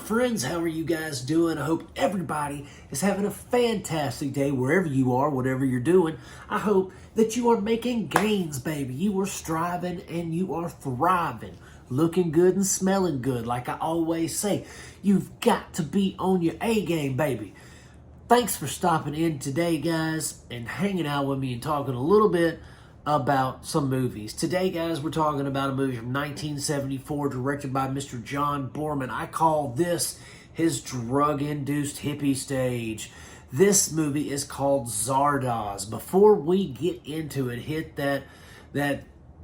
friends? How are you guys doing? I hope everybody is having a fantastic day wherever you are, whatever you're doing. I hope that you are making gains, baby. You are striving and you are thriving, looking good and smelling good. Like I always say, you've got to be on your A game, baby. Thanks for stopping in today, guys, and hanging out with me and talking a little bit about some movies. Today, guys, we're talking about a movie from 1974 directed by Mr. John Boorman. I call this his drug-induced hippie stage. This movie is called Zardoz. Before we get into it, hit that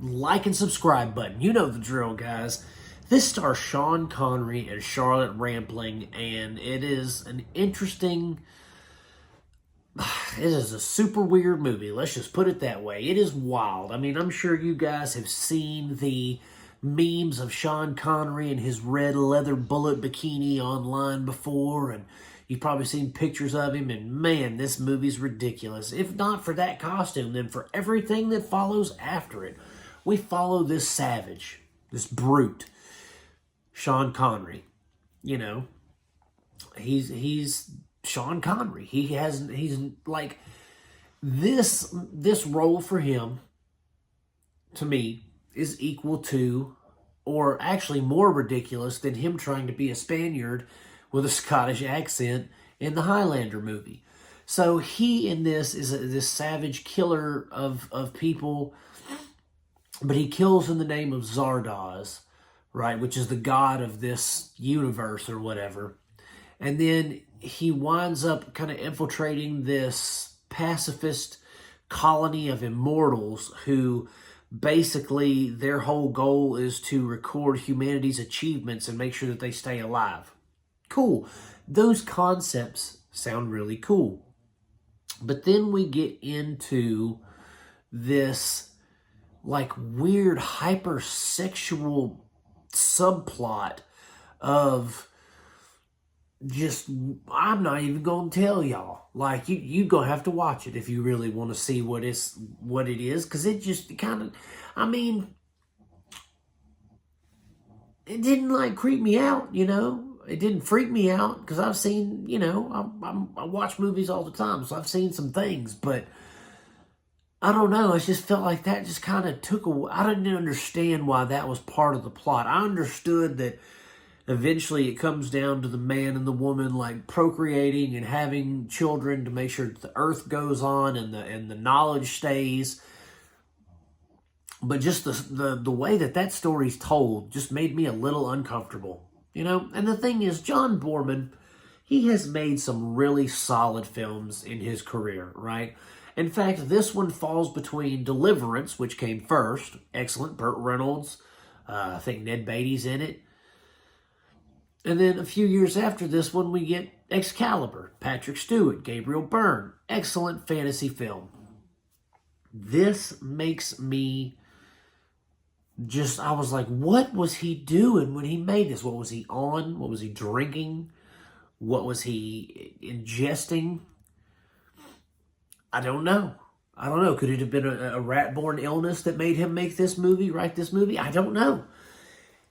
like and subscribe button. You know the drill, guys. This stars Sean Connery and Charlotte Rampling, and it is an interesting... It is a super weird movie. Let's just put it that way. It is wild. I mean, I'm sure you guys have seen the memes of Sean Connery and his red leather bullet bikini online before, and you've probably seen pictures of him, and man, this movie's ridiculous. If not for that costume, then for everything that follows after it. We follow this savage, this brute, Sean Connery. You know, he's Sean Connery. He's like this role for him, to me, is equal to, or actually more ridiculous than him trying to be a Spaniard with a Scottish accent in the Highlander movie. So he in this is this savage killer of people, but he kills in the name of Zardoz, right, which is the god of this universe or whatever. And then he winds up kind of infiltrating this pacifist colony of immortals who basically their whole goal is to record humanity's achievements and make sure that they stay alive. Cool. Those concepts sound really cool. But then we get into this like weird hypersexual subplot of just, I'm not even going to tell y'all. Like, you going to have to watch it if you really want to see what it is. Because it just kind of, I mean, it didn't, like, creep me out, you know. It didn't freak me out because I've seen, you know, I watch movies all the time. So I've seen some things. But I don't know. I just felt like that just kind of took away. I didn't understand why that was part of the plot. I understood that eventually it comes down to the man and the woman like procreating and having children to make sure that the earth goes on and the knowledge stays. But just the way that story's told just made me a little uncomfortable, you know? And the thing is, John Boorman, he has made some really solid films in his career, right? In fact, this one falls between Deliverance, which came first. Excellent. Burt Reynolds. I think Ned Beatty's in it. And then a few years after this one, we get Excalibur, Patrick Stewart, Gabriel Byrne. Excellent fantasy film. This makes me just, I was like, what was he doing when he made this? What was he on? What was he drinking? What was he ingesting? I don't know. Could it have been a rat-borne illness that made him write this movie? I don't know.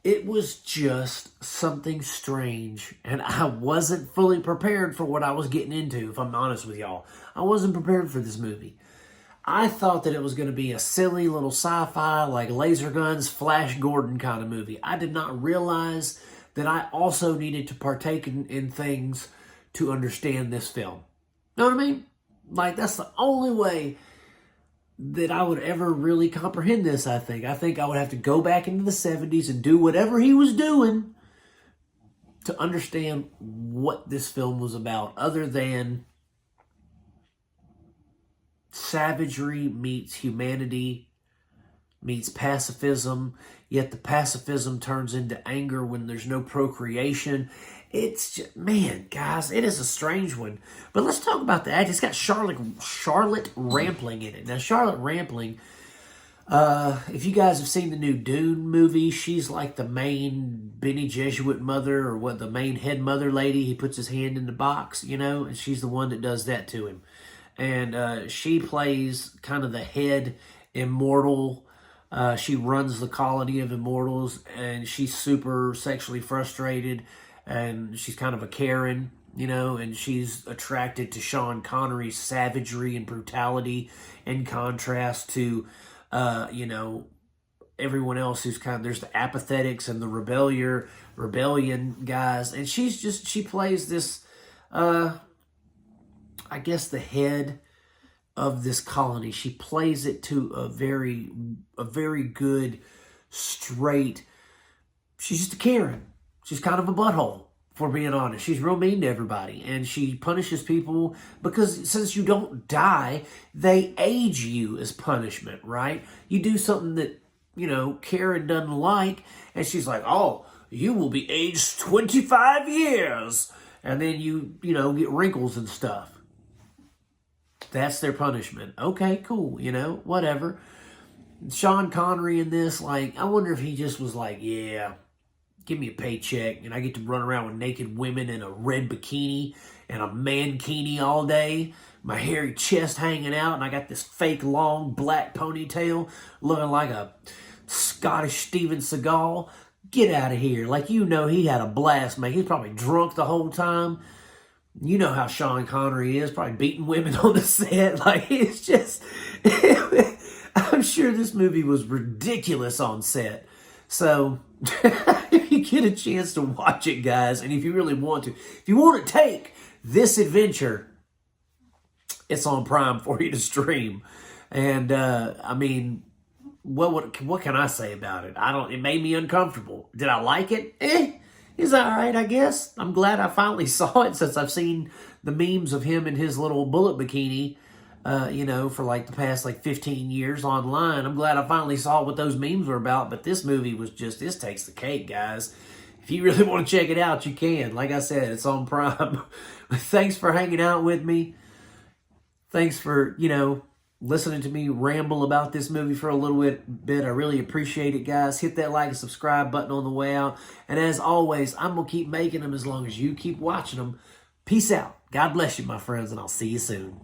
It was just something strange, and I wasn't fully prepared for what I was getting into, if I'm honest with y'all. I wasn't prepared for this movie. I thought that it was going to be a silly little sci-fi, like laser guns, Flash Gordon kind of movie. I did not realize that I also needed to partake in things to understand this film. Know what I mean? Like, that's the only way that I would ever really comprehend this, I think. I think I would have to go back into the 70s and do whatever he was doing to understand what this film was about, other than savagery meets humanity, meets pacifism, yet the pacifism turns into anger when there's no procreation. It's just, man, guys, it is a strange one. But let's talk about the act. It's got Charlotte Rampling in it. Now, Charlotte Rampling, if you guys have seen the new Dune movie, she's like the main Bene Jesuit mother, or what, the main head mother lady. He puts his hand in the box, you know, and she's the one that does that to him. And she plays kind of the head immortal. She runs the colony of immortals, and she's super sexually frustrated. and she's kind of a Karen, you know, and she's attracted to Sean Connery's savagery and brutality in contrast to, you know, everyone else who's kind of, there's the apathetics and the rebellion guys. And she plays this, I guess, the head of this colony. She plays it to a very good, straight, she's just a Karen. She's kind of a butthole, for being honest. She's real mean to everybody, and she punishes people because since you don't die, they age you as punishment, right? You do something that, you know, Karen doesn't like, and she's like, oh, you will be aged 25 years. And then you know, get wrinkles and stuff. That's their punishment. Okay, cool, you know, whatever. Sean Connery in this, like, I wonder if he just was like, yeah, give me a paycheck, and I get to run around with naked women in a red bikini and a mankini all day, my hairy chest hanging out, and I got this fake long black ponytail looking like a Scottish Steven Seagal. Get out of here. Like, you know, he had a blast, man. He's probably drunk the whole time. You know how Sean Connery is, probably beating women on the set. Like, it's just, I'm sure this movie was ridiculous on set. So, if you get a chance to watch it, guys, and if you really want to, if you want to take this adventure, it's on Prime for you to stream. And, I mean, what can I say about it? It made me uncomfortable. Did I like it? It's all right, I guess. I'm glad I finally saw it since I've seen the memes of him in his little bullet bikini, you know, for like the past like 15 years online. I'm glad I finally saw what those memes were about, but this movie was just, this takes the cake, guys. If you really want to check it out, you can. Like I said, it's on Prime. Thanks for hanging out with me. Thanks for, you know, listening to me ramble about this movie for a little bit. I really appreciate it, guys. Hit that like and subscribe button on the way out. And as always, I'm going to keep making them as long as you keep watching them. Peace out. God bless you, my friends, and I'll see you soon.